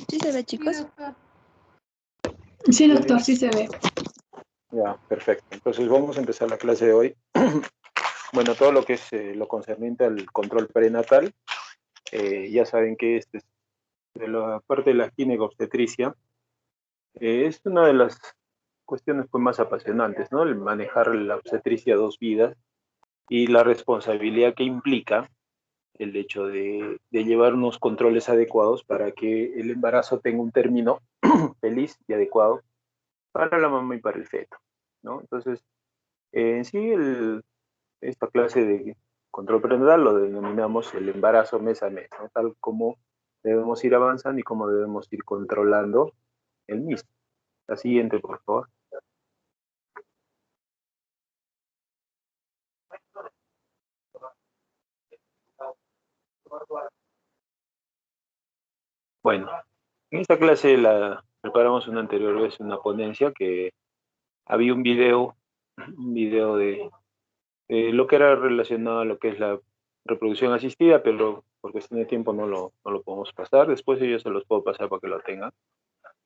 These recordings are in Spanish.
¿Sí se ve, chicos? Sí, doctor, sí se ve. Ya, perfecto. Entonces vamos a empezar la clase de hoy. Bueno, todo lo que es lo concerniente al control prenatal, ya saben que este es de la parte de la ginecobstetricia, es una de las cuestiones pues, más apasionantes, ¿no? El manejar la obstetricia a dos vidas y la responsabilidad que implica el hecho de llevar unos controles adecuados para que el embarazo tenga un término feliz y adecuado para la mamá y para el feto, ¿no? Entonces, en sí, esta clase de control prenatal lo denominamos el embarazo mes a mes, ¿no? Tal como debemos ir avanzando y cómo debemos ir controlando el mismo. La siguiente, por favor. Bueno, en esta clase la preparamos una anterior vez, una ponencia que había un video de lo que era relacionado a lo que es la reproducción asistida, pero por cuestión de tiempo no lo podemos pasar. Después yo se los puedo pasar para que lo tengan.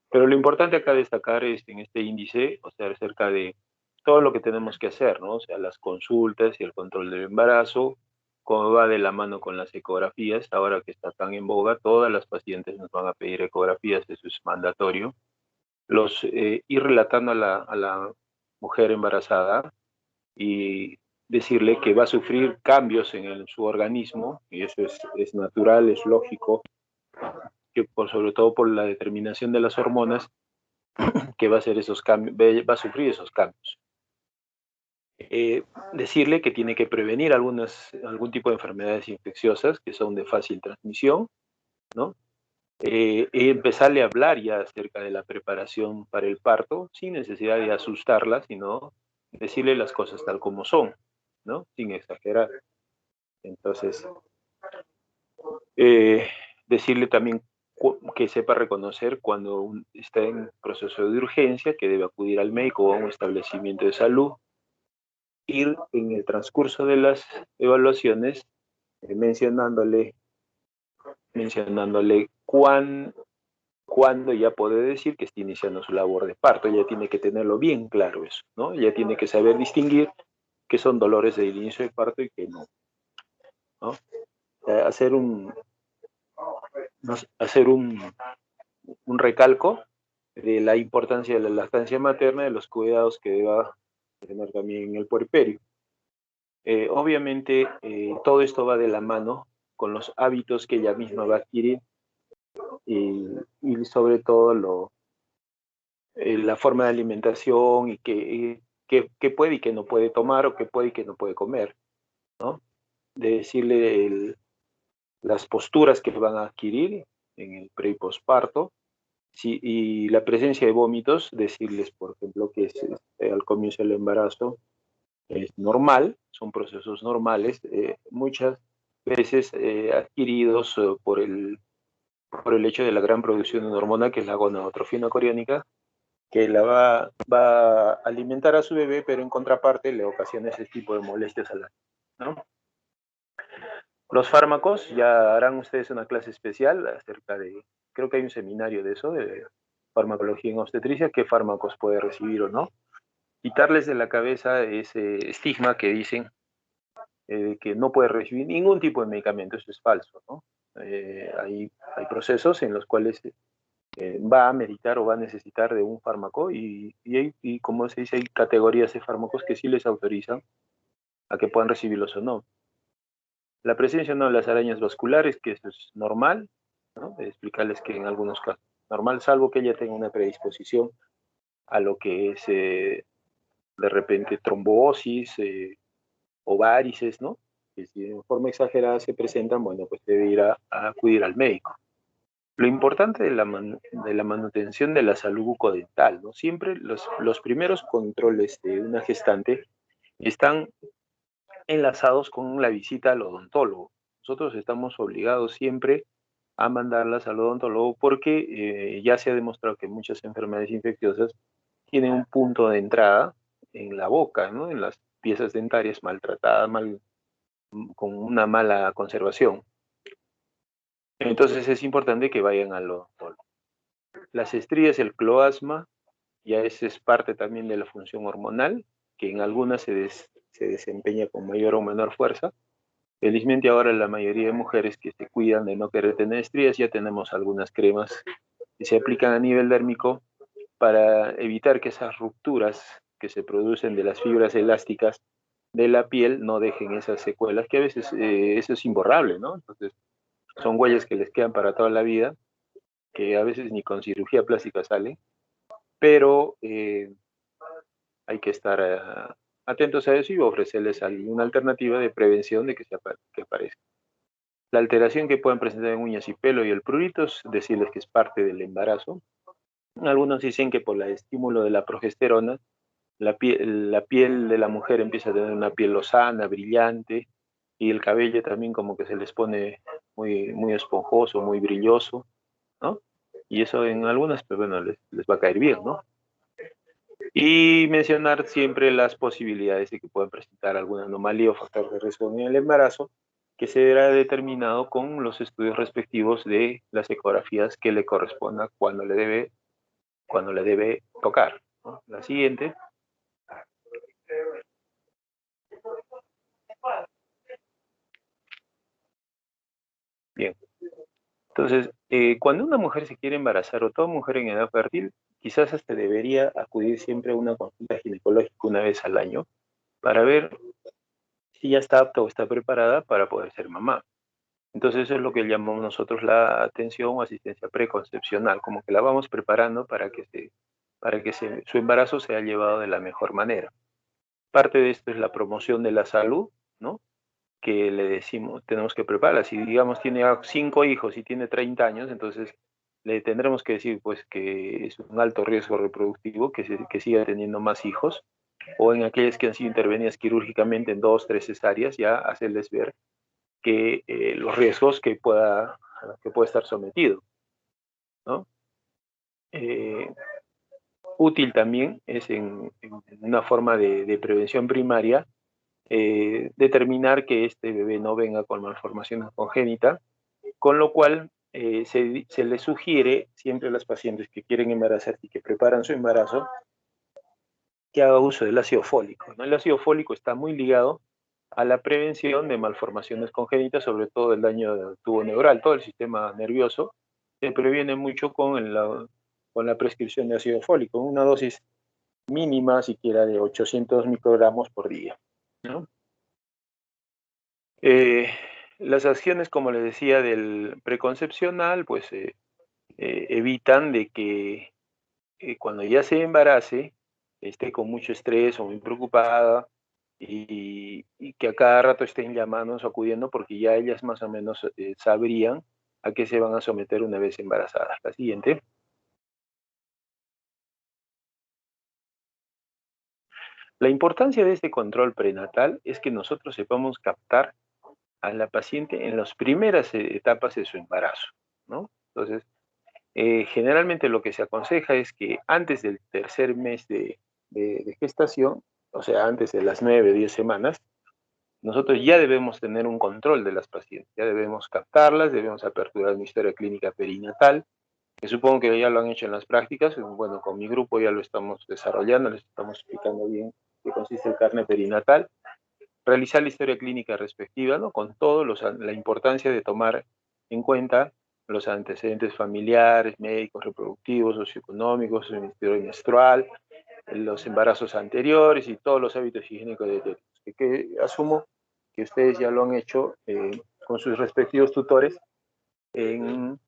Pero lo importante acá destacar es en este índice, o sea, acerca de todo lo que tenemos que hacer, ¿no? O sea, las consultas y el control del embarazo, cómo va de la mano con las ecografías, ahora que está tan en boga, todas las pacientes nos van a pedir ecografías, eso es mandatorio. Ir relatando a la mujer embarazada y decirle que va a sufrir cambios en su organismo, y eso es natural, es lógico, que sobre todo por la determinación de las hormonas, que va a hacer esos cambios, va a sufrir esos cambios. Decirle que tiene que prevenir algún tipo de enfermedades infecciosas que son de fácil transmisión, ¿no? Y empezarle a hablar ya acerca de la preparación para el parto, sin necesidad de asustarla, sino decirle las cosas tal como son, ¿no? Sin exagerar. Entonces, eh, decirle también que sepa reconocer cuando está en proceso de urgencia, que debe acudir al médico o a un establecimiento de salud, ir en el transcurso de las evaluaciones mencionándole cuándo ya puede decir que está iniciando su labor de parto. Ella tiene que tenerlo bien claro eso, ¿no? Ella tiene que saber distinguir qué son dolores del inicio de parto y qué no, ¿no? Hacer hacer un recalco de la importancia de la lactancia materna, de los cuidados que deba tener también en el puerperio. Obviamente, todo esto va de la mano con los hábitos que ella misma va a adquirir y sobre todo la forma de alimentación y qué puede y qué no puede tomar o qué puede y qué no puede comer, ¿no? De decirle las posturas que van a adquirir en el pre y posparto, sí, y la presencia de vómitos, decirles, por ejemplo, que al comienzo del embarazo es normal, son procesos normales, muchas veces adquiridos por el hecho de la gran producción de una hormona que es la gonadotrofina coriónica, que va a alimentar a su bebé, pero en contraparte le ocasiona ese tipo de molestias a la, ¿no? Los fármacos, ya harán ustedes una clase especial acerca de, creo que hay un seminario de eso, de farmacología en obstetricia, qué fármacos puede recibir o no. Quitarles de la cabeza ese estigma que dicen que no puede recibir ningún tipo de medicamento, eso es falso, ¿no? Hay procesos en los cuales va a meditar o va a necesitar de un fármaco y como se dice, hay categorías de fármacos que sí les autorizan a que puedan recibirlos o no. La presencia no de las arañas vasculares, que eso es normal, ¿no? Explicarles que en algunos casos es normal, salvo que ella tenga una predisposición a lo que es de repente trombosis o varices, ¿no? Que si de forma exagerada se presentan, bueno, pues debe ir a acudir al médico. Lo importante de la manutención de la salud bucodental, ¿no? Siempre los primeros controles de una gestante están enlazados con la visita al odontólogo. Nosotros estamos obligados siempre a mandarlas al odontólogo porque ya se ha demostrado que muchas enfermedades infecciosas tienen un punto de entrada en la boca, ¿no? En las piezas dentarias maltratadas, con una mala conservación. Entonces es importante que vayan al odontólogo. Las estrías, el cloasma, ya ese es parte también de la función hormonal, que en algunas se desempeña con mayor o menor fuerza. Felizmente ahora la mayoría de mujeres que se cuidan de no querer tener estrías, ya tenemos algunas cremas que se aplican a nivel dérmico para evitar que esas rupturas que se producen de las fibras elásticas de la piel no dejen esas secuelas, que a veces eso es imborrable, ¿no? Entonces son huellas que les quedan para toda la vida, que a veces ni con cirugía plástica salen, pero hay que estar atentos a eso y ofrecerles alguna alternativa de prevención de que aparezca. La alteración que pueden presentar en uñas y pelo y el prurito es decirles que es parte del embarazo. Algunos dicen que por el estímulo de la progesterona, la piel de la mujer empieza a tener una piel lozana, brillante, y el cabello también como que se les pone muy esponjoso, muy brilloso, ¿no? Y eso en algunas, pues bueno, les va a caer bien, ¿no? Y mencionar siempre las posibilidades de que puedan presentar alguna anomalía o factor de riesgo en el embarazo, que se verá determinado con los estudios respectivos de las ecografías que le corresponda cuando le debe tocar, ¿no? La siguiente. Bien. Entonces, cuando una mujer se quiere embarazar o toda mujer en edad fértil, quizás hasta debería acudir siempre a una consulta ginecológica una vez al año para ver si ya está apta o está preparada para poder ser mamá. Entonces eso es lo que llamamos nosotros la atención o asistencia preconcepcional, como que la vamos preparando para que su embarazo sea llevado de la mejor manera. Parte de esto es la promoción de la salud, ¿no? Que le decimos, tenemos que prepararla. Si digamos tiene 5 hijos y tiene 30 años, entonces le tendremos que decir pues que es un alto riesgo reproductivo, que siga teniendo más hijos, o en aquellas que han sido intervenidas quirúrgicamente en 2, 3 cesáreas, ya hacerles ver que los riesgos que puede estar sometido, ¿no? Eh, Útil también es en una forma de prevención primaria determinar que este bebé no venga con malformaciones congénitas, con lo cual se le sugiere siempre a las pacientes que quieren embarazarse y que preparan su embarazo que haga uso del ácido fólico, ¿no? El ácido fólico está muy ligado a la prevención de malformaciones congénitas, sobre todo el daño del tubo neural, todo el sistema nervioso, se previene mucho con la prescripción de ácido fólico, una dosis mínima siquiera de 800 microgramos por día, ¿no? Eh, las acciones, como les decía, del preconcepcional, pues evitan de que cuando ya se embarace esté con mucho estrés o muy preocupada y que a cada rato estén llamándonos o acudiendo porque ya ellas más o menos sabrían a qué se van a someter una vez embarazadas. La siguiente. La importancia de este control prenatal es que nosotros sepamos captar a la paciente en las primeras etapas de su embarazo, ¿no? Entonces, generalmente lo que se aconseja es que antes del tercer mes de gestación, o sea, antes de las 9, 10 semanas, nosotros ya debemos tener un control de las pacientes, ya debemos captarlas, debemos aperturar una historia clínica perinatal, que supongo que ya lo han hecho en las prácticas. Bueno, con mi grupo ya lo estamos desarrollando, les estamos explicando bien qué consiste el carne perinatal, realizar la historia clínica respectiva, ¿no? Con todo la importancia de tomar en cuenta los antecedentes familiares, médicos, reproductivos, socioeconómicos, el historial menstrual, los embarazos anteriores y todos los hábitos higiénicos de que asumo que ustedes ya lo han hecho con sus respectivos tutores en,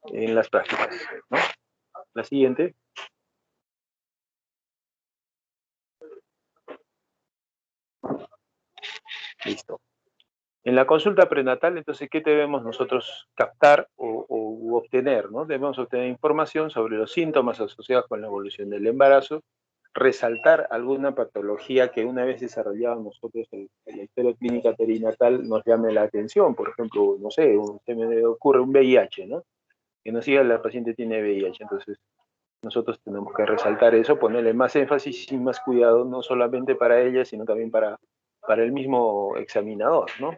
en las prácticas, ¿no? La siguiente. Listo. En la consulta prenatal, entonces, ¿qué debemos nosotros captar o obtener, ¿no? Debemos obtener información sobre los síntomas asociados con la evolución del embarazo, resaltar alguna patología que una vez desarrollada nosotros en la historia clínica perinatal nos llame la atención. Por ejemplo, no sé, se me ocurre un VIH, ¿no? Que nos diga la paciente tiene VIH, entonces nosotros tenemos que resaltar eso, ponerle más énfasis y más cuidado, no solamente para ella, sino también para el mismo examinador, ¿no?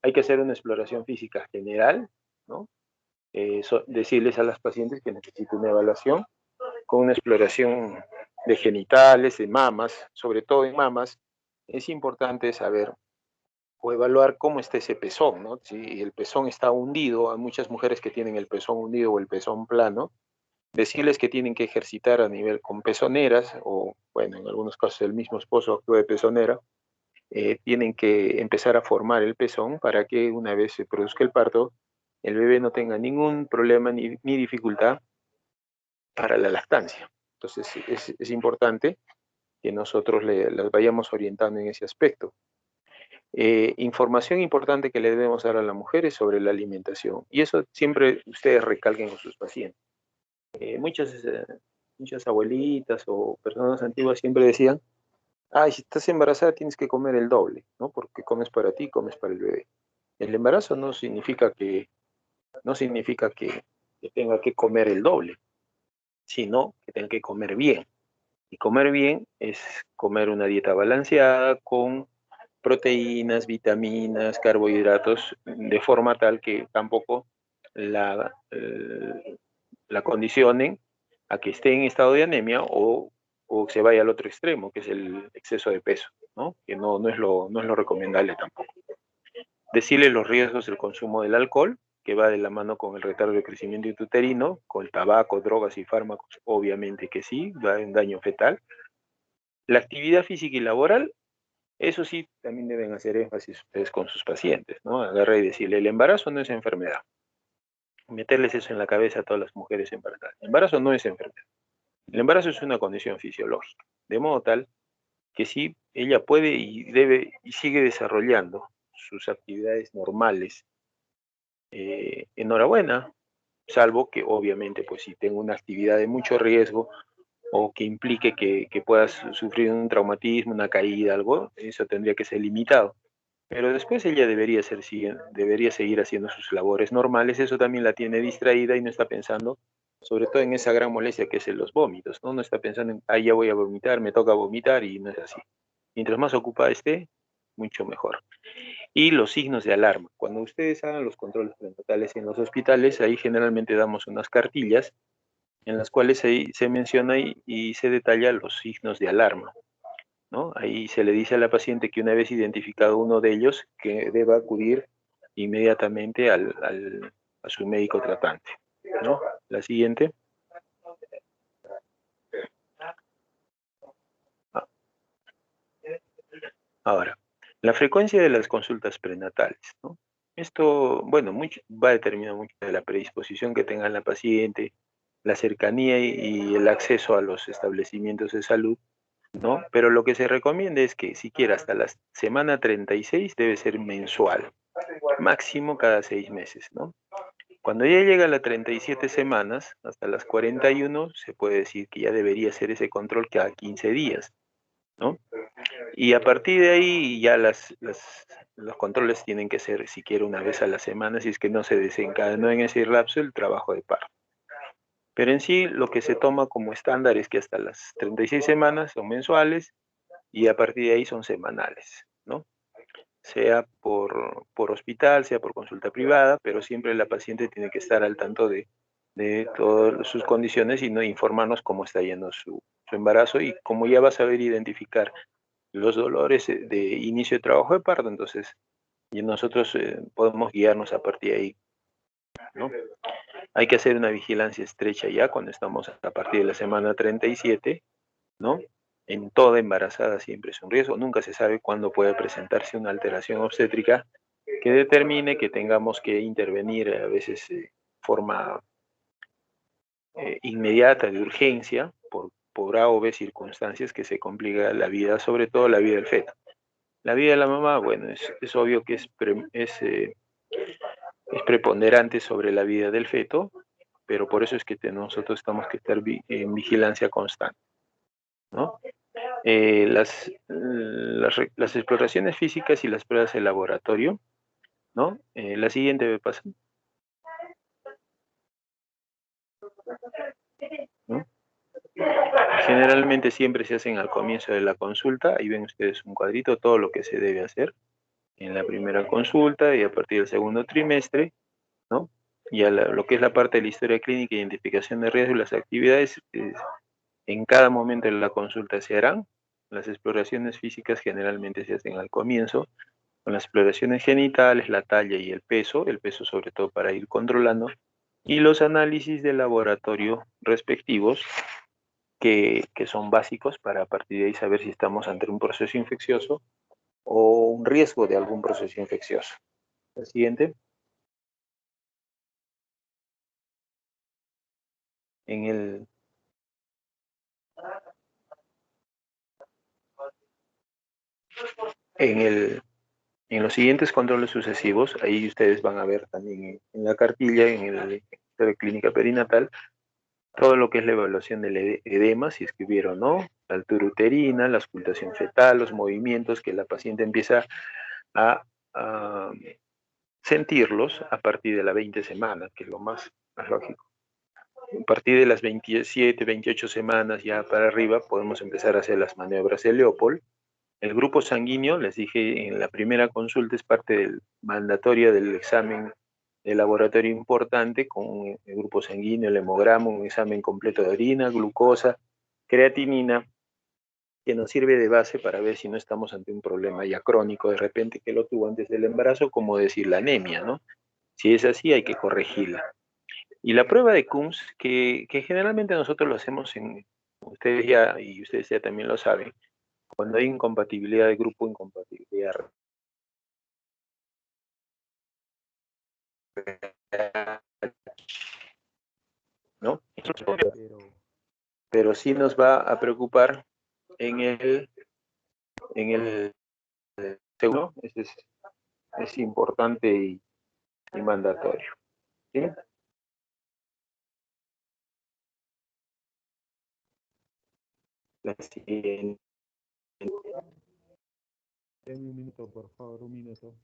Hay que hacer una exploración física general, ¿no? Decirles a las pacientes que necesitan una evaluación con una exploración de genitales, de mamas, sobre todo en mamas. Es importante saber o evaluar cómo está ese pezón, ¿no? Si el pezón está hundido, hay muchas mujeres que tienen el pezón hundido o el pezón plano, decirles que tienen que ejercitar a nivel con pezoneras, o bueno, en algunos casos el mismo esposo actúa de pezonera, tienen que empezar a formar el pezón para que una vez se produzca el parto, el bebé no tenga ningún problema ni dificultad para la lactancia. Entonces es importante que nosotros las vayamos orientando en ese aspecto. Información importante que le debemos dar a las mujeres sobre la alimentación. Y eso siempre ustedes recalquen con sus pacientes. Muchas abuelitas o personas antiguas siempre decían, ay, si estás embarazada tienes que comer el doble, ¿no? Porque comes para ti, comes para el bebé. El embarazo no significa que tenga que comer el doble, sino que tenga que comer bien. Y comer bien es comer una dieta balanceada con proteínas, vitaminas, carbohidratos, de forma tal que tampoco la condicionen a que esté en estado de anemia o se vaya al otro extremo, que es el exceso de peso, ¿no? Que no es lo recomendable tampoco. Decirle los riesgos del consumo del alcohol, que va de la mano con el retardo de crecimiento intrauterino, con el tabaco, drogas y fármacos, obviamente que sí, va en daño fetal. La actividad física y laboral, eso sí, también deben hacer énfasis ustedes con sus pacientes, ¿no? Agarrar y decirle, el embarazo no es enfermedad. Meterles eso en la cabeza a todas las mujeres embarazadas. El embarazo no es enfermedad. El embarazo es una condición fisiológica, de modo tal que sí, ella puede y debe y sigue desarrollando sus actividades normales. Enhorabuena, salvo que obviamente, pues si tengo una actividad de mucho riesgo o que implique que puedas sufrir un traumatismo, una caída, algo, eso tendría que ser limitado. Pero después ella debería seguir haciendo sus labores normales, eso también la tiene distraída y no está pensando, sobre todo en esa gran molestia que es en los vómitos, ¿no? No está pensando en, ya voy a vomitar, me toca vomitar y no es así. Mientras más ocupada esté, mucho mejor. Y los signos de alarma. Cuando ustedes hagan los controles prenatales en los hospitales, ahí generalmente damos unas cartillas en las cuales se menciona y se detalla los signos de alarma, ¿no? Ahí se le dice a la paciente que una vez identificado uno de ellos, que deba acudir inmediatamente a su médico tratante, ¿no? La siguiente. Ahora, la frecuencia de las consultas prenatales, ¿no? Esto, bueno, va a determinar mucho de la predisposición que tenga la paciente, la cercanía y el acceso a los establecimientos de salud, ¿no? Pero lo que se recomienda es que siquiera hasta la semana 36 debe ser mensual, máximo cada 6 meses, ¿no? Cuando ya llega a las 37 semanas, hasta las 41, se puede decir que ya debería ser ese control cada 15 días, ¿no? Y a partir de ahí ya los controles tienen que ser siquiera una vez a la semana, si es que no se desencadenó en ese lapso el trabajo de parto. Pero en sí, lo que se toma como estándar es que hasta las 36 semanas son mensuales y a partir de ahí son semanales, ¿no? Sea por hospital, sea por consulta privada, pero siempre la paciente tiene que estar al tanto de todas sus condiciones y no informarnos cómo está yendo su embarazo y como ya va a saber identificar los dolores de inicio de trabajo de parto, entonces y nosotros podemos guiarnos a partir de ahí, ¿no? Hay que hacer una vigilancia estrecha ya cuando estamos a partir de la semana 37, ¿no? En toda embarazada siempre es un riesgo, nunca se sabe cuándo puede presentarse una alteración obstétrica que determine que tengamos que intervenir a veces de forma inmediata, de urgencia, por A o B circunstancias que se complica la vida, sobre todo la vida del feto. La vida de la mamá, bueno, es obvio que es preponderante sobre la vida del feto, pero por eso es que nosotros estamos que estar en vigilancia constante, ¿no? Las exploraciones físicas y las pruebas de laboratorio, ¿no? La siguiente me pasa, ¿no? Generalmente siempre se hacen al comienzo de la consulta, ahí ven ustedes un cuadrito, todo lo que se debe hacer en la primera consulta y a partir del segundo trimestre, ¿no? Ya lo que es la parte de la historia clínica, identificación de riesgo y las actividades, en cada momento de la consulta se harán. Las exploraciones físicas generalmente se hacen al comienzo, con las exploraciones genitales, la talla y el peso sobre todo para ir controlando, y los análisis de laboratorio respectivos, que son básicos para a partir de ahí saber si estamos ante un proceso infeccioso o un riesgo de algún proceso infeccioso. El siguiente. En el, en el, en los siguientes controles sucesivos, ahí ustedes van a ver también en la cartilla, en el de clínica perinatal, todo lo que es la evaluación del edema, si es que hubiera o no, la altura uterina, la auscultación fetal, los movimientos que la paciente empieza a sentirlos a partir de la 20 semanas, que es lo más lógico. A partir de las 27, 28 semanas ya para arriba podemos empezar a hacer las maniobras de Leopold. El grupo sanguíneo, les dije en la primera consulta, es parte del mandatorio del examen de laboratorio importante, con el grupo sanguíneo, el hemograma, un examen completo de orina, glucosa, creatinina, que nos sirve de base para ver si no estamos ante un problema ya crónico de repente que lo tuvo antes del embarazo, como decir la anemia, ¿no? Si es así, hay que corregirla. Y la prueba de Coombs, que generalmente nosotros lo hacemos y ustedes ya también lo saben, cuando hay incompatibilidad de grupo, incompatibilidad, ¿no? Pero sí nos va a preocupar en el segundo, eso es importante y mandatorio, ¿sí? La siguiente. Denme un minuto, por favor, un minuto.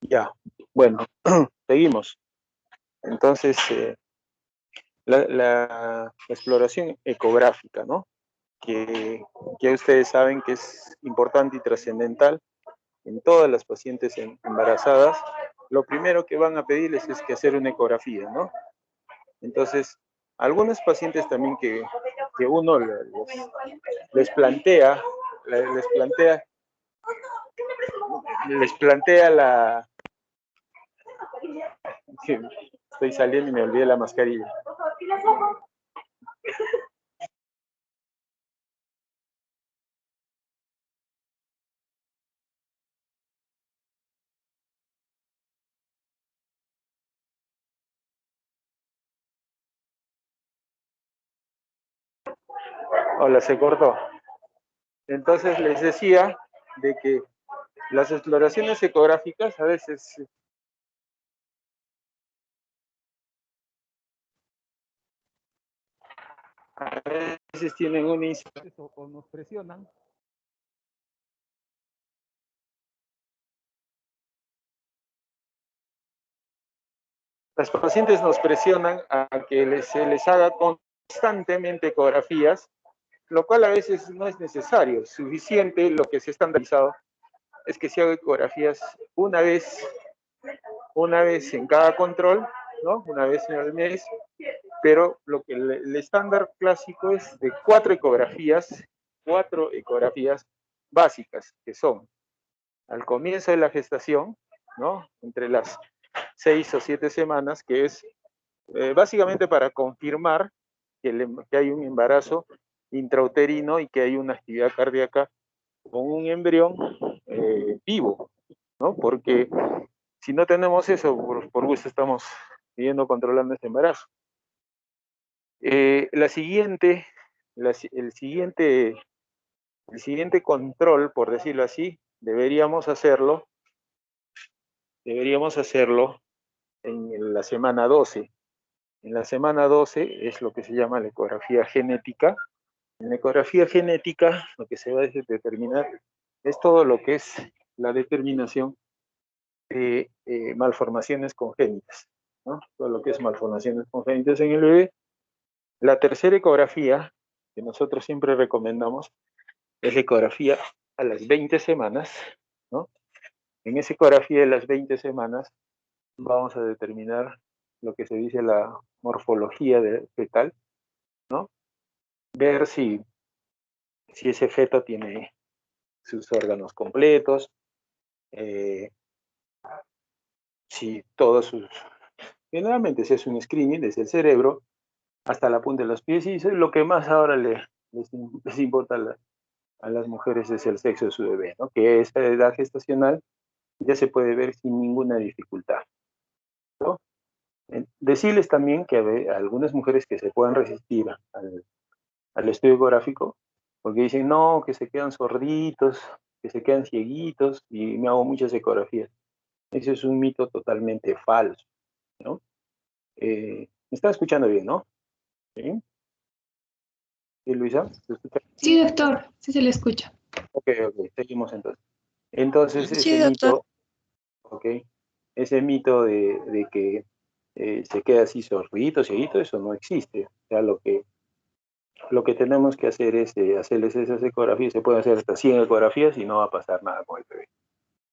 Ya, bueno, seguimos. Entonces, la exploración ecográfica, ¿no? Que ustedes saben que es importante y trascendental en todas las pacientes embarazadas. Lo primero que van a pedirles es que hacer una ecografía, ¿no? Entonces, algunos pacientes también que uno les plantea, les plantea la... Sí, estoy saliendo y me olvidé la mascarilla. Hola, se cortó. Entonces les decía de que las exploraciones ecográficas a veces tienen un O nos presionan. Las pacientes nos presionan a que se les haga constantemente ecografías, lo cual a veces no es necesario. Suficiente, lo que se ha estandarizado es que se haga ecografías una vez en cada control, ¿no? Una vez en el mes, pero lo que el estándar clásico es de 4 ecografías básicas, que son al comienzo de la gestación, ¿no? Entre las 6 o 7 semanas, que es básicamente para confirmar que hay un embarazo intrauterino y que hay una actividad cardíaca con un embrión vivo, ¿no? Porque si no tenemos eso, por gusto estamos siguiendo controlando este embarazo. El siguiente control, por decirlo así, deberíamos hacerlo en la semana 12. En la semana 12 es lo que se llama la ecografía genética. En la ecografía genética lo que se va a determinar es todo lo que es la determinación de malformaciones congénitas, ¿no? Todo lo que es malformaciones congénitas en el bebé. La tercera ecografía que nosotros siempre recomendamos es la ecografía a las 20 semanas, ¿no? En esa ecografía de las 20 semanas vamos a determinar lo que se dice la morfología fetal, ¿no? Ver si ese feto tiene sus órganos completos, eh, si todos sus... Generalmente se hace un screening desde el cerebro hasta la punta de los pies, y lo que más ahora les importa a las mujeres es el sexo de su bebé, ¿no? Que a esa edad gestacional ya se puede ver sin ninguna dificultad, ¿no? Decirles también que a algunas mujeres que se puedan resistir al estudio ecográfico, porque dicen, no, que se quedan sorditos, que se quedan cieguitos, y me hago muchas ecografías. Ese es un mito totalmente falso, ¿no? Me está escuchando bien, ¿no? ¿Sí? ¿Sí, Luisa? ¿Se escucha? Sí, doctor, sí se le escucha. Ok, seguimos entonces. Entonces, Sí, ese doctor. mito, ok, ese mito de que se queda así sordito, cieguito, eso no existe. O sea, lo que tenemos que hacer es hacerles esas ecografías. Se pueden hacer hasta 100 ecografías y no va a pasar nada con el bebé.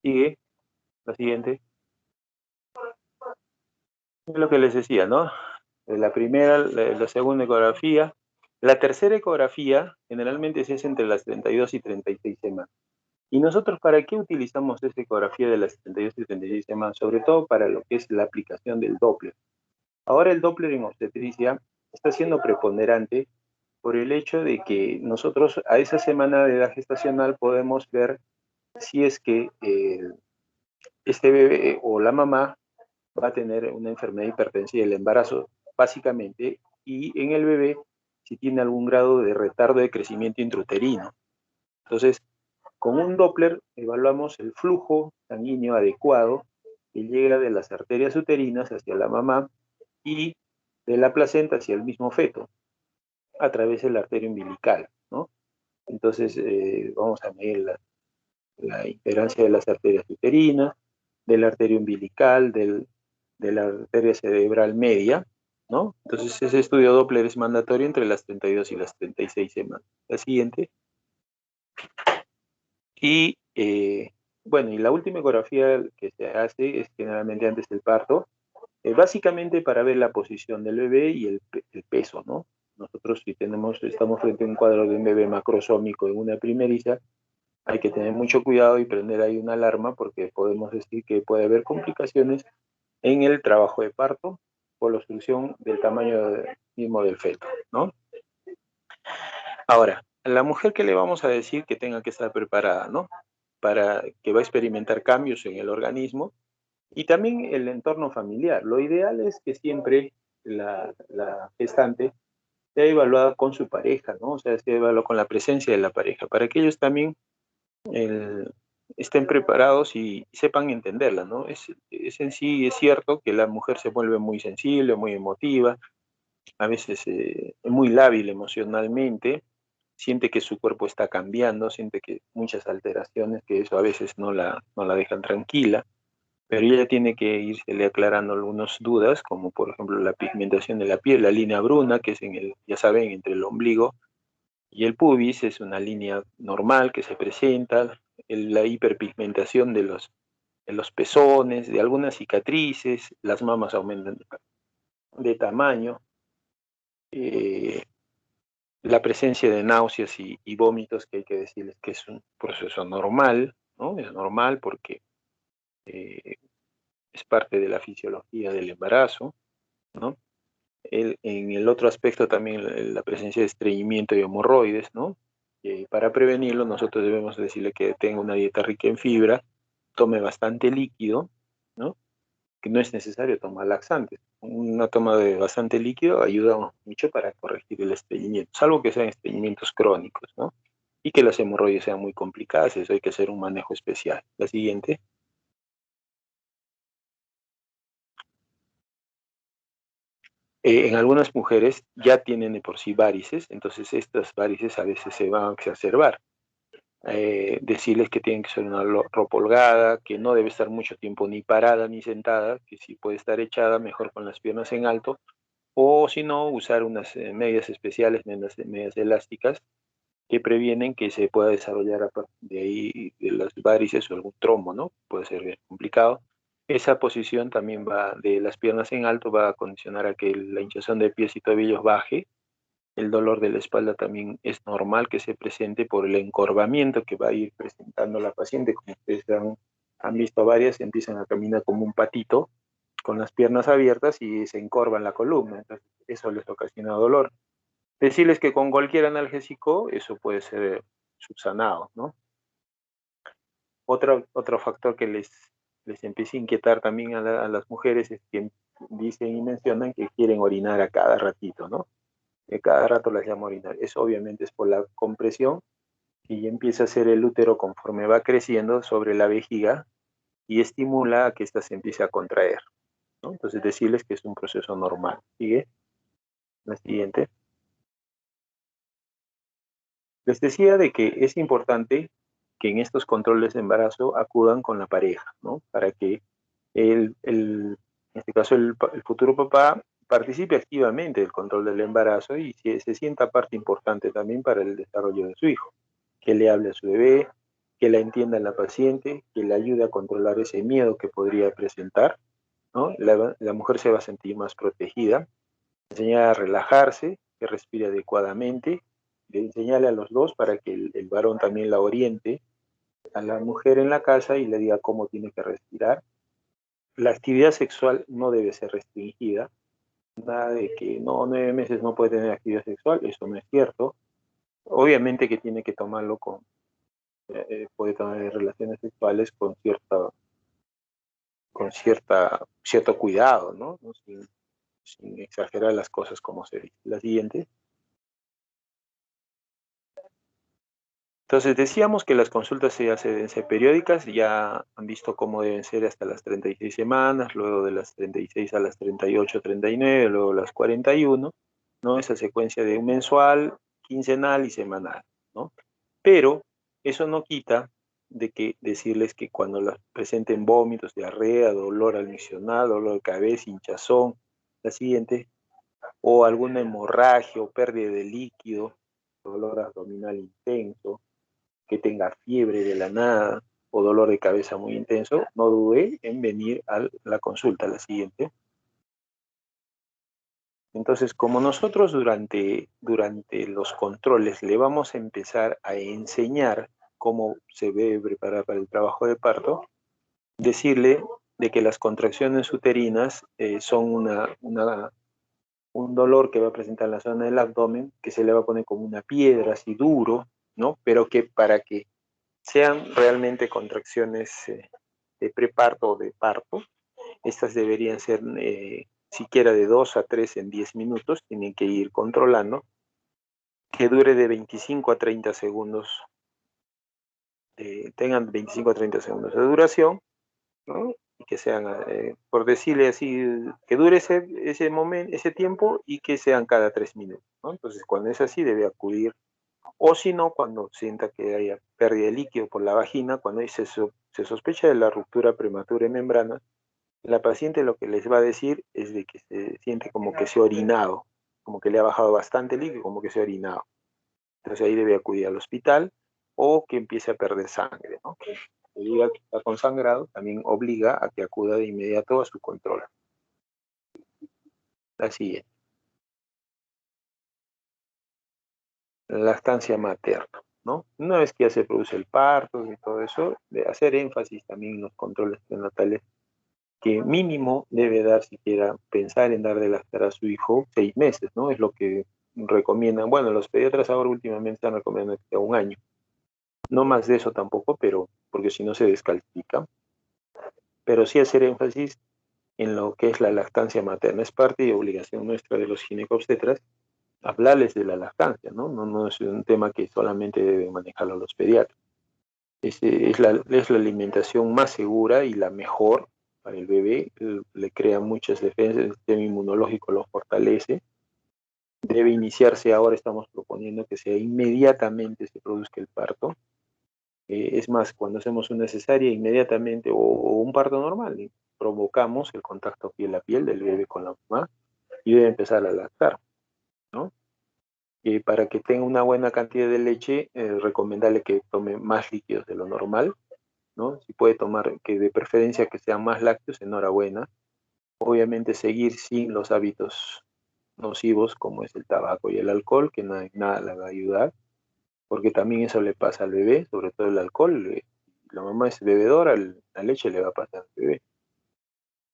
Sigue, la siguiente. Es lo que les decía, ¿no? La primera, la segunda ecografía. La tercera ecografía generalmente se hace entre las 32 y 36 semanas. ¿Y nosotros para qué utilizamos esta ecografía de las 32 y 36 semanas? Sobre todo para lo que es la aplicación del Doppler. Ahora el Doppler en obstetricia está siendo preponderante por el hecho de que nosotros a esa semana de edad gestacional podemos ver si es que este bebé o la mamá va a tener una enfermedad hipertensiva del embarazo, básicamente, y en el bebé si tiene algún grado de retardo de crecimiento intrauterino. Entonces, con un Doppler evaluamos el flujo sanguíneo adecuado que llega de las arterias uterinas hacia la mamá y de la placenta hacia el mismo feto a través de la arteria umbilical, ¿no? Entonces, vamos a medir la imperancia de las arterias uterinas, de la arteria umbilical, de la arteria cerebral media, ¿no? Entonces, ese estudio Doppler es mandatorio entre las 32 y las 36 semanas. La siguiente. Y, bueno, y la última ecografía que se hace es generalmente antes del parto, básicamente para ver la posición del bebé y el peso, ¿no? Nosotros si estamos frente a un cuadro de un bebé macrosómico en una primeriza, hay que tener mucho cuidado y prender ahí una alarma porque podemos decir que puede haber complicaciones en el trabajo de parto por la obstrucción del tamaño mismo del feto, ¿no? Ahora, a la mujer que le vamos a decir que tenga que estar preparada, ¿no? Para que va a experimentar cambios en el organismo y también el entorno familiar. Lo ideal es que siempre la gestante sea evaluada con su pareja, ¿no? O sea, sea evaluada con la presencia de la pareja, para que ellos también estén preparados y sepan entenderla, ¿no? Es en sí, es cierto que la mujer se vuelve muy sensible, muy emotiva, a veces muy lábil emocionalmente, siente que su cuerpo está cambiando, siente que muchas alteraciones, que eso a veces no la dejan tranquila, pero ella tiene que irse aclarando algunas dudas, como por ejemplo la pigmentación de la piel, la línea bruna, que es ya saben, entre el ombligo y el pubis, es una línea normal que se presenta, la hiperpigmentación de los pezones, de algunas cicatrices, las mamas aumentan de tamaño, eh, la presencia de náuseas y vómitos, que hay que decirles que es un proceso normal, ¿no? Es normal porque eh, es parte de la fisiología del embarazo, ¿no? En el otro aspecto también la presencia de estreñimiento y hemorroides, ¿no? Para prevenirlo nosotros debemos decirle que tenga una dieta rica en fibra, tome bastante líquido, ¿no? que no es necesario tomar laxantes. Una toma de bastante líquido ayuda mucho para corregir el estreñimiento, salvo que sean estreñimientos crónicos, ¿no? Y que las hemorroides sean muy complicadas, eso hay que hacer un manejo especial. La siguiente. En algunas mujeres ya tienen de por sí varices, entonces estas varices a veces se van a exacerbar. Decirles que tienen que ser una ropa holgada, que no debe estar mucho tiempo ni parada ni sentada, que si puede estar echada, mejor con las piernas en alto, o si no, usar unas medias especiales, medias elásticas, que previenen que se pueda desarrollar a partir de ahí de las varices o algún trombo, ¿no? Puede ser bien complicado. Esa posición también va de las piernas en alto, va a condicionar a que la hinchazón de pies y tobillos baje. El dolor de la espalda también es normal que se presente por el encorvamiento que va a ir presentando la paciente. Como ustedes han visto varias, empiezan a caminar como un patito con las piernas abiertas y se encorvan la columna. Entonces, eso les ocasiona dolor. Decirles que con cualquier analgésico eso puede ser subsanado, ¿no? Otro factor que les empieza a inquietar también a las mujeres es que dicen y mencionan que quieren orinar a cada ratito, ¿no? Que cada rato las llama a orinar. Eso obviamente es por la compresión y empieza a hacer el útero conforme va creciendo sobre la vejiga y estimula a que ésta se empiece a contraer, ¿no? Entonces decirles que es un proceso normal. ¿Sigue? La siguiente. Les decía de que es importante que en estos controles de embarazo acudan con la pareja, ¿no? Para que en este caso el futuro papá participe activamente del control del embarazo y se sienta parte importante también para el desarrollo de su hijo, que le hable a su bebé, que la entienda la paciente, que le ayude a controlar ese miedo que podría presentar, ¿no? La mujer se va a sentir más protegida, enseñar a relajarse, que respire adecuadamente, de enseñarle a los dos para que el varón también la oriente a la mujer en la casa y le diga cómo tiene que respirar. La actividad sexual no debe ser restringida, nada de que no, 9 meses no puede tener actividad sexual, eso no es cierto. Obviamente que tiene que tomarlo puede tener relaciones sexuales cierto cuidado, ¿no? Sin exagerar las cosas como se dice. La siguiente. Entonces decíamos que las consultas ya se deben ser periódicas, ya han visto cómo deben ser hasta las 36 semanas, luego de las 36 a las 38, 39, luego las 41, ¿no? Esa secuencia de un mensual, quincenal y semanal, ¿no? Pero eso no quita de que decirles que cuando las presenten vómitos, diarrea, dolor al miccional, dolor de cabeza, hinchazón, la siguiente, o alguna hemorragia o pérdida de líquido, dolor abdominal intenso, que tenga fiebre de la nada o dolor de cabeza muy intenso, no dude en venir a la consulta, la siguiente. Entonces, como nosotros durante los controles le vamos a empezar a enseñar cómo se debe preparar para el trabajo de parto, decirle de que las contracciones uterinas son un dolor que va a presentar en la zona del abdomen, que se le va a poner como una piedra así duro, ¿no? Pero que para que sean realmente contracciones de preparto o de parto, estas deberían ser siquiera de 2 a 3 en 10 minutos, tienen que ir controlando, que dure de 25 a 30 segundos, tengan 25 a 30 segundos de duración, ¿no? Y que sean, por decirle así, que dure ese momento, ese tiempo y que sean cada 3 minutos, ¿no? Entonces, cuando es así, debe acudir, o si no, cuando sienta que haya pérdida de líquido por la vagina, cuando se sospecha de la ruptura prematura de membranas, la paciente lo que les va a decir es de que se siente como que se ha orinado, como que le ha bajado bastante líquido, como que se ha orinado. Entonces ahí debe acudir al hospital o que empiece a perder sangre, ¿no? Que diga que está consangrado también obliga a que acuda de inmediato a su control. La siguiente. Lactancia materna, ¿no? Una vez que ya se produce el parto y todo eso, de hacer énfasis también en los controles prenatales que mínimo debe dar siquiera pensar en dar de lactar a su hijo 6 meses, ¿no? Es lo que recomiendan. Bueno, los pediatras ahora últimamente están recomendando que sea un año. No más de eso tampoco, pero porque si no se descalifica. Pero sí hacer énfasis en lo que es la lactancia materna. Es parte y obligación nuestra de los ginecobstetras hablarles de la lactancia, ¿no? No es un tema que solamente deben manejarlo los pediatras. Es la alimentación más segura y la mejor para el bebé, le crea muchas defensas, el sistema inmunológico lo fortalece. Debe iniciarse ahora, estamos proponiendo que sea inmediatamente se produzca el parto. Es más, cuando hacemos una cesárea, inmediatamente, o un parto normal, provocamos el contacto piel a piel del bebé con la mamá y debe empezar a lactar, ¿no? Para que tenga una buena cantidad de leche, recomendarle que tome más líquidos de lo normal, ¿no? Si puede tomar, que de preferencia que sean más lácteos, enhorabuena. Obviamente seguir sin los hábitos nocivos como es el tabaco y el alcohol, que nada le va a ayudar, porque también eso le pasa al bebé, sobre todo el alcohol. La mamá es bebedora, la leche le va a pasar al bebé.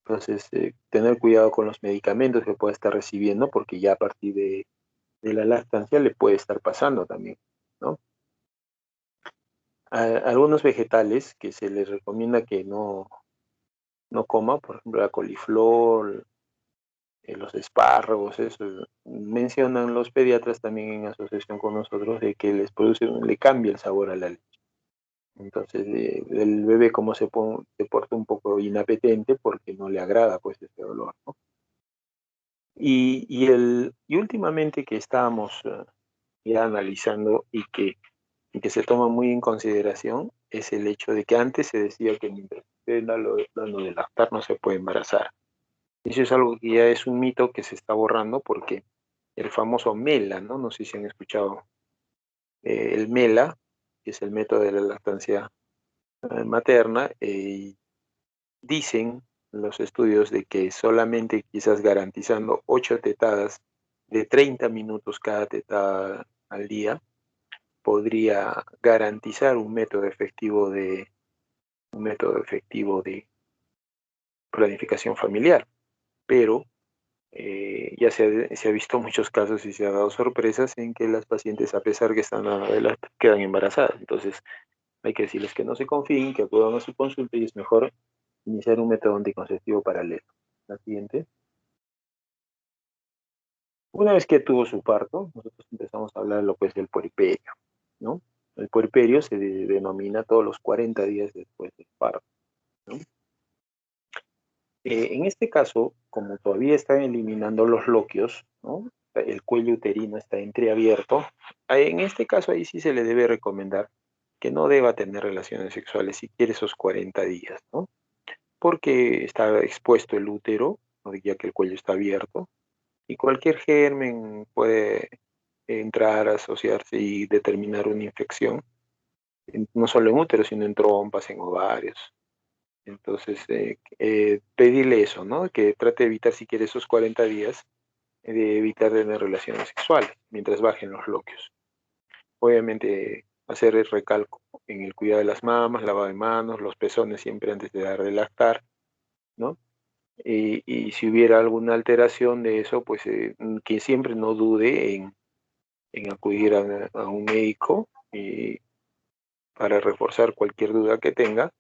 Entonces, tener cuidado con los medicamentos que pueda estar recibiendo, porque ya a partir de la lactancia le puede estar pasando también, ¿no? Algunos vegetales que se les recomienda que no coma, por ejemplo, la coliflor, los espárragos, eso, mencionan los pediatras también en asociación con nosotros de que le cambia el sabor a la leche. Entonces, el bebé como se porta un poco inapetente porque no le agrada pues ese olor, ¿no? Y últimamente que estábamos ya analizando y que se toma muy en consideración es el hecho de que antes se decía que mientras esté dando de lactar no se puede embarazar. Eso es algo que ya es un mito que se está borrando porque el famoso MELA, ¿no? No sé si han escuchado el MELA, que es el método de la lactancia materna, dicen los estudios de que solamente quizás garantizando 8 tetadas de 30 minutos cada tetada al día podría garantizar un método efectivo de planificación familiar, pero ya se ha visto muchos casos y se ha dado sorpresas en que las pacientes, a pesar que están adelante, quedan embarazadas. Entonces, hay que decirles que no se confíen, que acudan a su consulta y es mejor iniciar un método anticonceptivo paralelo. La siguiente. Una vez que tuvo su parto, nosotros empezamos a hablar de lo que es el puerperio, ¿no? El puerperio se denomina todos los 40 días después del parto, ¿no? En este caso, como todavía están eliminando los loquios, ¿no? El cuello uterino está entreabierto, en este caso ahí sí se le debe recomendar que no deba tener relaciones sexuales si quiere esos 40 días, ¿no? Porque está expuesto el útero, ¿no? Ya que el cuello está abierto, y cualquier germen puede entrar, asociarse y determinar una infección, no solo en útero, sino en trompas, en ovarios. Entonces, pedirle eso, ¿no? Que trate de evitar, si quiere, esos 40 días, de evitar tener relaciones sexuales mientras bajen los loquios. Obviamente, hacer el recalco en el cuidado de las mamas, lavado de manos, los pezones siempre antes de dar de lactar, ¿no? Y si hubiera alguna alteración de eso, pues que siempre no dude en acudir a un médico para reforzar cualquier duda que tenga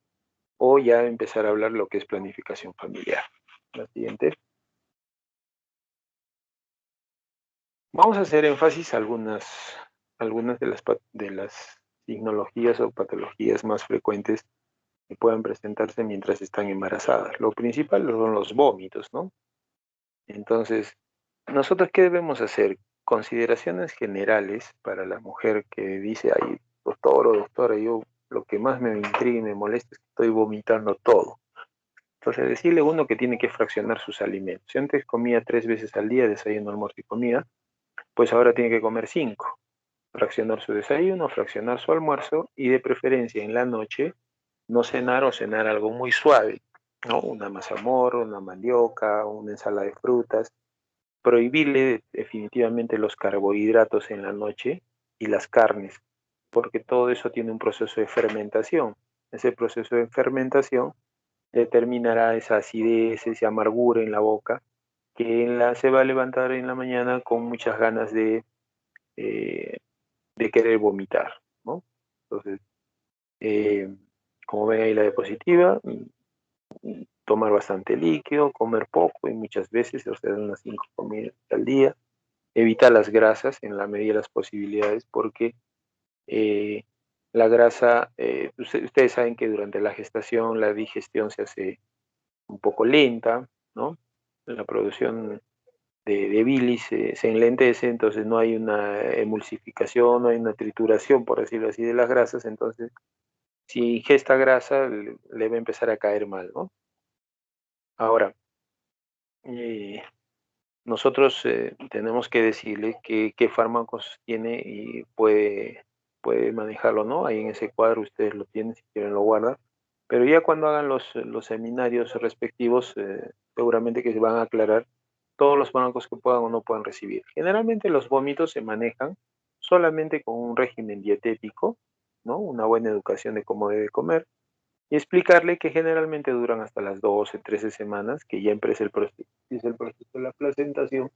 o ya empezar a hablar lo que es planificación familiar. La siguiente. Vamos a hacer énfasis a algunas de las signologías o patologías más frecuentes que puedan presentarse mientras están embarazadas. Lo principal son los vómitos, ¿no? Entonces, ¿nosotros qué debemos hacer? Consideraciones generales para la mujer que dice, ay, doctor o doctora, yo lo que más me intriga y me molesta es que estoy vomitando todo. Entonces, decirle uno que tiene que fraccionar sus alimentos. Si antes comía 3 veces al día, desayuno, almuerzo y comida, pues ahora tiene que comer 5. Fraccionar su desayuno, fraccionar su almuerzo y de preferencia en la noche no cenar o cenar algo muy suave, ¿no? Una mazamorra, una mandioca, una ensalada de frutas. Prohibirle definitivamente los carbohidratos en la noche y las carnes, porque todo eso tiene un proceso de fermentación. Ese proceso de fermentación determinará esa acidez, esa amargura en la boca, que se va a levantar en la mañana con muchas ganas eh, de querer vomitar, ¿no? Entonces, eh, como ven ahí la diapositiva, tomar bastante líquido, comer poco y muchas veces, o sea, unas 5 comidas al día. Evitar las grasas en la medida de las posibilidades porque la grasa, ustedes saben que durante la gestación la digestión se hace un poco lenta, ¿no? La producción de bilis se enlentece, entonces no hay una emulsificación, no hay una trituración, por decirlo así, de las grasas, entonces si ingesta grasa le va a empezar a caer mal, ¿no? Ahora, eh, nosotros tenemos que decirle qué fármacos tiene y puede manejarlo, ¿no? Ahí en ese cuadro ustedes lo tienen, si quieren lo guardan. Pero ya cuando hagan los seminarios respectivos, seguramente que se van a aclarar todos los fármacos que puedan o no puedan recibir. Generalmente los vómitos se manejan solamente con un régimen dietético, ¿no? Una buena educación de cómo debe comer y explicarle que generalmente duran hasta las 12, 13 semanas, que ya empieza el proceso de la placentación,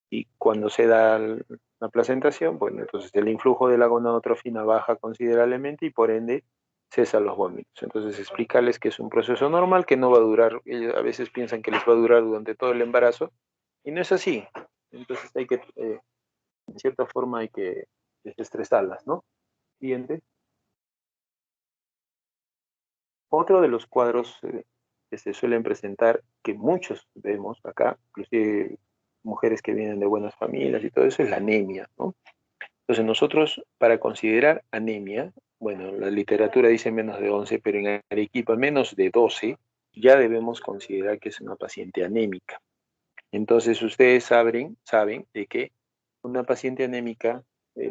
y cuando se da la placentación, bueno, entonces el influjo de la gonadotrofina baja considerablemente y por ende cesan los vómitos. Entonces explicarles que es un proceso normal, que no va a durar, ellos a veces piensan que les va a durar durante todo el embarazo, y no es así. Entonces hay que, en cierta forma hay que desestresarlas, ¿no? Siguiente. Otro de los cuadros que se suelen presentar, que muchos vemos acá, inclusive mujeres que vienen de buenas familias y todo eso, es la anemia, ¿no? Entonces nosotros, para considerar anemia, bueno, la literatura dice menos de 11, pero en Arequipa menos de 12, ya debemos considerar que es una paciente anémica. Entonces ustedes saben de que una paciente anémica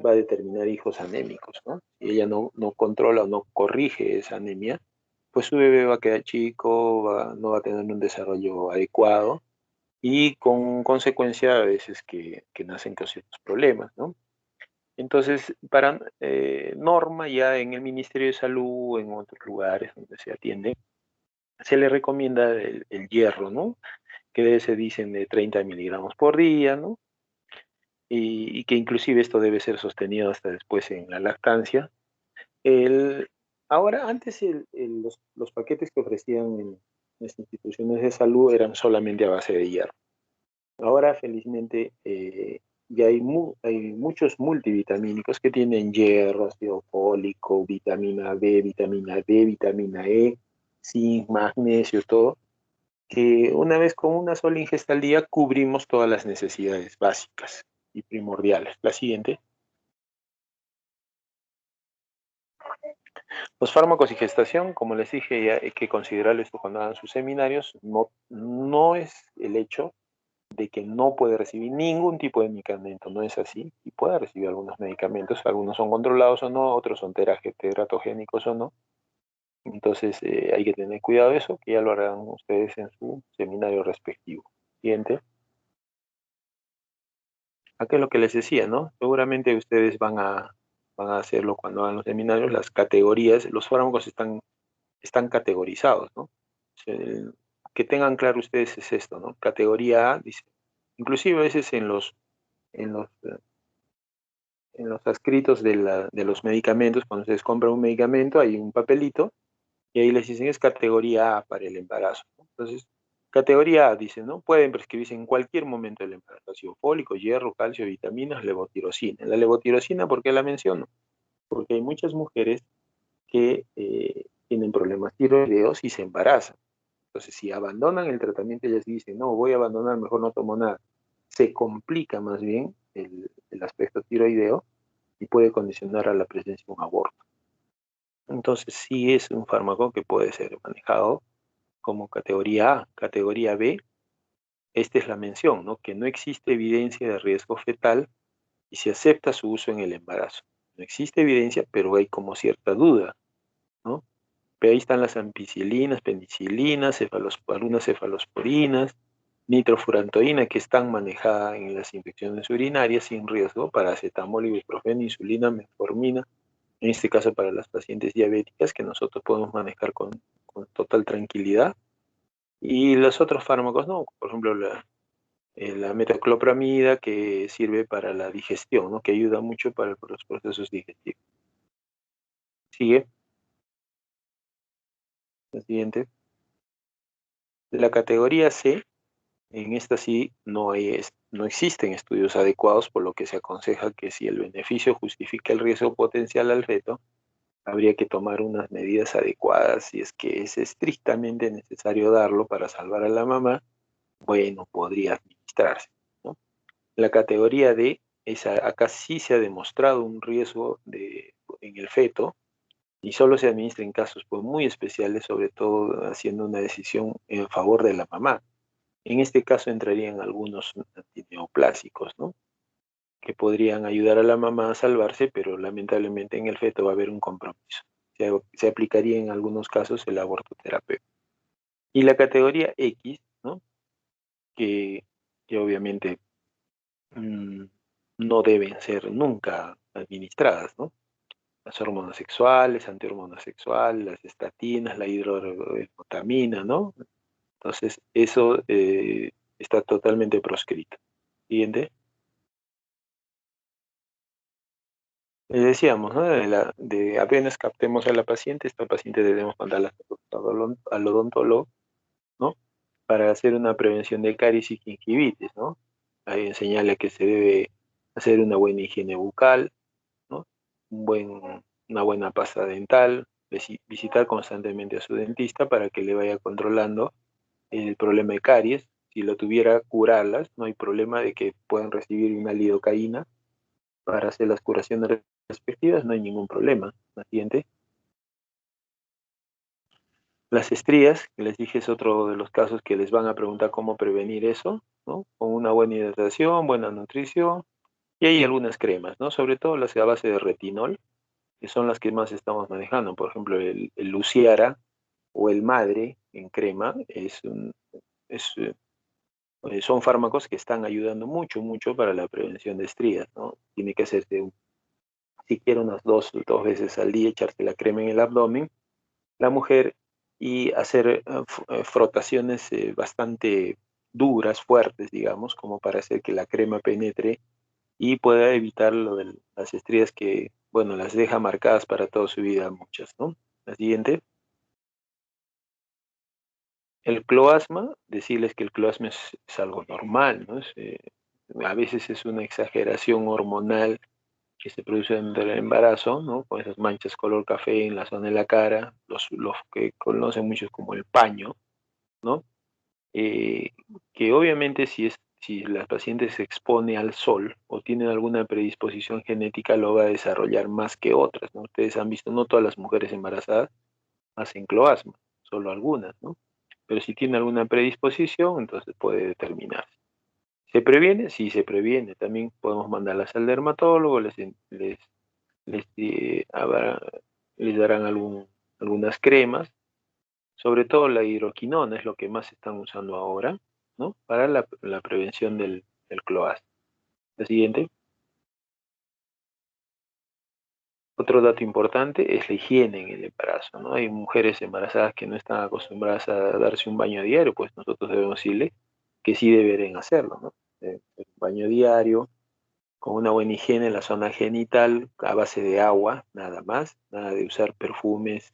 va a determinar hijos anémicos, ¿no? Si ella no controla o no corrige esa anemia, pues su bebé va a quedar chico, no va a tener un desarrollo adecuado y con consecuencia a veces que nacen con ciertos problemas, ¿no? Entonces, para norma ya en el Ministerio de Salud, en otros lugares donde se atiende, se le recomienda el hierro, ¿no? Que debe ser, dicen, de 30 miligramos por día, ¿no? Y que inclusive esto debe ser sostenido hasta después en la lactancia. El, ahora, antes los paquetes que ofrecían en las instituciones de salud eran solamente a base de hierro. Ahora, felizmente, ya hay muchos multivitamínicos que tienen hierro, ácido fólico, vitamina B, vitamina D, vitamina E, zinc, magnesio, todo, que una vez con una sola ingesta al día cubrimos todas las necesidades básicas y primordiales. La siguiente. Los fármacos y gestación, como les dije, ya hay que considerarlo esto cuando hagan sus seminarios, no es el hecho de que no puede recibir ningún tipo de medicamento, no es así, y puede recibir algunos medicamentos, algunos son controlados o no, otros son teratogénicos o no, entonces hay que tener cuidado de eso, que ya lo harán ustedes en su seminario respectivo. Siguiente. Acá es lo que les decía, ¿no? Seguramente ustedes van a hacerlo cuando hagan los seminarios, las categorías, los fármacos están categorizados, ¿no? El- que tengan claro ustedes es esto, ¿no? Categoría A, dice, inclusive a veces en los, eh, en los adscritos de los medicamentos, cuando ustedes compran un medicamento, hay un papelito y ahí les dicen es categoría A para el embarazo, ¿no? Entonces, categoría A, dice, ¿no? Pueden prescribirse en cualquier momento del embarazo, ácido fólico, hierro, calcio, vitaminas, levotirosina. La levotirosina, ¿por qué la menciono? Porque hay muchas mujeres que tienen problemas tiroideos y se embarazan. Entonces, si abandonan el tratamiento, ellas dicen, no, voy a abandonar, mejor no tomo nada. Se complica más bien el aspecto tiroideo y puede condicionar a la presencia de un aborto. Entonces, sí es un fármaco que puede ser manejado como categoría A. Categoría B, esta es la mención, ¿no? Que no existe evidencia de riesgo fetal y se acepta su uso en el embarazo. No existe evidencia, pero hay como cierta duda, ¿no? Pero ahí están las ampicilinas, penicilinas, algunas cefalosporinas, nitrofurantoína, que están manejadas en las infecciones urinarias sin riesgo, paracetamol, ibuprofeno, insulina, metformina, en este caso para las pacientes diabéticas, que nosotros podemos manejar con total tranquilidad. Y los otros fármacos, ¿no? Por ejemplo, la metoclopramida, que sirve para la digestión, ¿no? Que ayuda mucho para los procesos digestivos. Sigue, la siguiente. La categoría C, en esta sí no existen estudios adecuados, por lo que se aconseja que si el beneficio justifica el riesgo potencial al feto, habría que tomar unas medidas adecuadas. Si es que es estrictamente necesario darlo para salvar a la mamá, bueno, podría administrarse, ¿no? La categoría D, acá sí se ha demostrado un riesgo en el feto y solo se administra en casos pues, muy especiales, sobre todo haciendo una decisión en favor de la mamá. En este caso entrarían algunos antineoplásicos, ¿no? Que podrían ayudar a la mamá a salvarse, pero lamentablemente en el feto va a haber un compromiso. Se aplicaría en algunos casos el aborto terapéutico. Y la categoría X, ¿no? Que obviamente no deben ser nunca administradas, ¿no? Las hormonas sexuales, antihormonas sexuales, las estatinas, la hidroepotamina, ¿no? Entonces, eso está totalmente proscrito. Siguiente. Les decíamos, ¿no? Apenas captemos a la paciente, esta paciente debemos mandarla al odontólogo, ¿no? Para hacer una prevención de caries y gingivitis, ¿no? Ahí enseñarle que se debe hacer una buena higiene bucal, ¿no? Una buena pasta dental, visitar constantemente a su dentista para que le vaya controlando el problema de caries. Si lo tuviera, curarlas, no hay problema de que puedan recibir una lidocaína para hacer las curaciones respectivas, no hay ningún problema. La siguiente. Las estrías, que les dije, es otro de los casos que les van a preguntar cómo prevenir eso, ¿no? Con una buena hidratación, buena nutrición, y hay algunas cremas, ¿no? Sobre todo las a base de retinol, que son las que más estamos manejando. Por ejemplo, el Luciara o el Madre en crema es, son fármacos que están ayudando mucho, mucho para la prevención de estrías, ¿no? Tiene que hacerse siquiera unas dos veces al día, echarse la crema en el abdomen, la mujer, y hacer frotaciones bastante duras, fuertes, digamos, como para hacer que la crema penetre y pueda evitar lo de las estrías que, bueno, las deja marcadas para toda su vida muchas, ¿no? La siguiente. El cloasma, decirles que el cloasma es algo normal, ¿no? A veces es una exageración hormonal que se produce en el embarazo, ¿no? Con esas manchas color café en la zona de la cara, los que conocen muchos como el paño, ¿no? Eh, que obviamente si la paciente se expone al sol o tiene alguna predisposición genética, lo va a desarrollar más que otras, ¿no? Ustedes han visto, no todas las mujeres embarazadas hacen cloasma, solo algunas, ¿no? Pero si tiene alguna predisposición, entonces puede determinarse. ¿Se previene? Sí, se previene. También podemos mandarlas al dermatólogo, les, eh, habrá- les darán algunas cremas, sobre todo la hidroquinona es lo que más están usando ahora, ¿no? Para la prevención del cloasma. La siguiente. Otro dato importante es la higiene en el embarazo, ¿no? Hay mujeres embarazadas que no están acostumbradas a darse un baño diario, pues nosotros debemos decirle que sí deberían hacerlo, ¿no? Un baño diario, con una buena higiene en la zona genital, a base de agua, nada más, nada de usar perfumes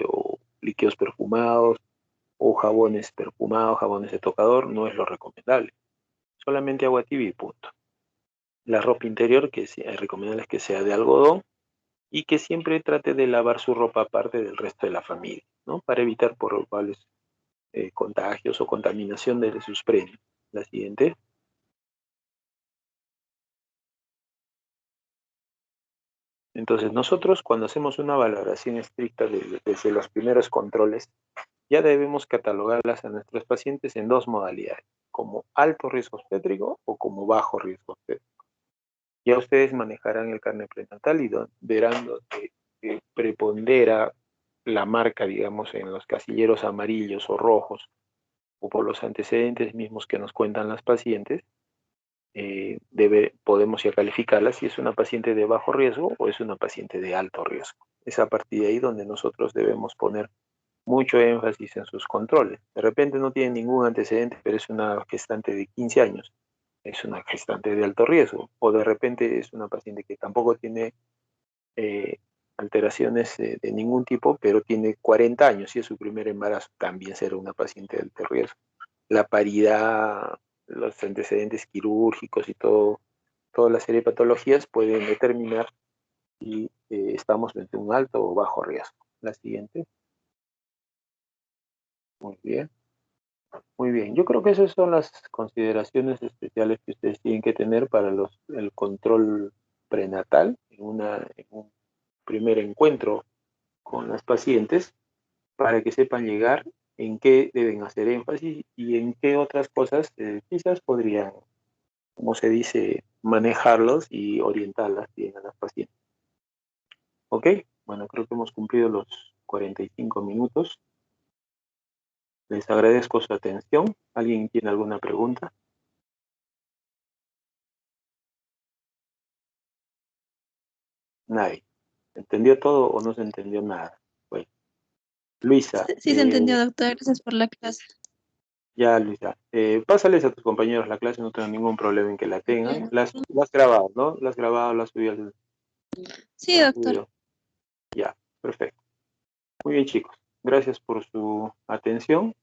o líquidos perfumados o jabones perfumados, jabones de tocador, no es lo recomendable. Solamente agua tibia y punto. La ropa interior, que sí, es recomendable que sea de algodón y que siempre trate de lavar su ropa aparte del resto de la familia, ¿no? Para evitar probables contagios o contaminación de sus prendas. La siguiente. Entonces, nosotros cuando hacemos una valoración estricta desde los primeros controles, ya debemos catalogarlas a nuestros pacientes en dos modalidades, como alto riesgo obstétrico o como bajo riesgo obstétrico. Ya ustedes manejarán el carnet prenatal y verán que prepondera la marca, digamos, en los casilleros amarillos o rojos, o por los antecedentes mismos que nos cuentan las pacientes, podemos ya calificarla si es una paciente de bajo riesgo o es una paciente de alto riesgo. Es a partir de ahí donde nosotros debemos poner mucho énfasis en sus controles. De repente no tiene ningún antecedente, pero es una gestante de 15 años, es una gestante de alto riesgo, o de repente es una paciente que tampoco tiene alteraciones de ningún tipo, pero tiene 40 años y es su primer embarazo, también será una paciente de alto riesgo. La paridad, los antecedentes quirúrgicos y todo, toda la serie de patologías pueden determinar si estamos ante un alto o bajo riesgo. La siguiente. Muy bien. Muy bien. Yo creo que esas son las consideraciones especiales que ustedes tienen que tener para el control prenatal en un primer encuentro con las pacientes, para que sepan llegar en qué deben hacer énfasis y en qué otras cosas quizás podrían, como se dice, manejarlos y orientarlas bien a las pacientes. ¿Ok? Bueno, creo que hemos cumplido los 45 minutos. Les agradezco su atención. ¿Alguien tiene alguna pregunta? Nadie. ¿Entendió todo o no se entendió nada? Bueno, Luisa, Sí se entendió, doctor. Gracias por la clase. ya Luisa, pásales a tus compañeros la clase, no tengo ningún problema en que la tengan. Las has grabado, ¿no? Las has grabado, las has subido al Sí, doctor. video. Ya, perfecto. Muy bien, chicos. Gracias por su atención.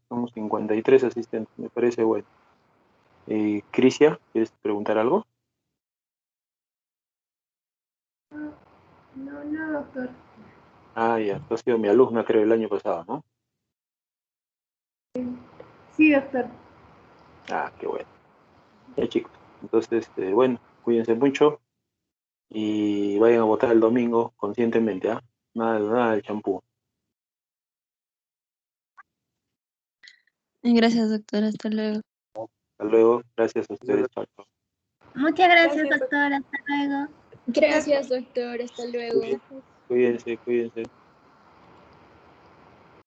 Somos 53 asistentes, me parece bueno. Crisia, ¿quieres preguntar algo? No, doctor. Ah, ya, tú has sido mi alumna, creo, el año pasado, ¿no? Sí, doctor. Ah, qué bueno. Ya, chicos. Entonces, bueno, cuídense mucho y vayan a votar el domingo conscientemente, ¿ah? Nada de champú. Gracias, doctor. Hasta luego. Hasta luego. Gracias a ustedes. Chao, chao. Muchas gracias, doctor. Hasta luego. Gracias, doctor. Hasta luego. Cuídense, cuídense.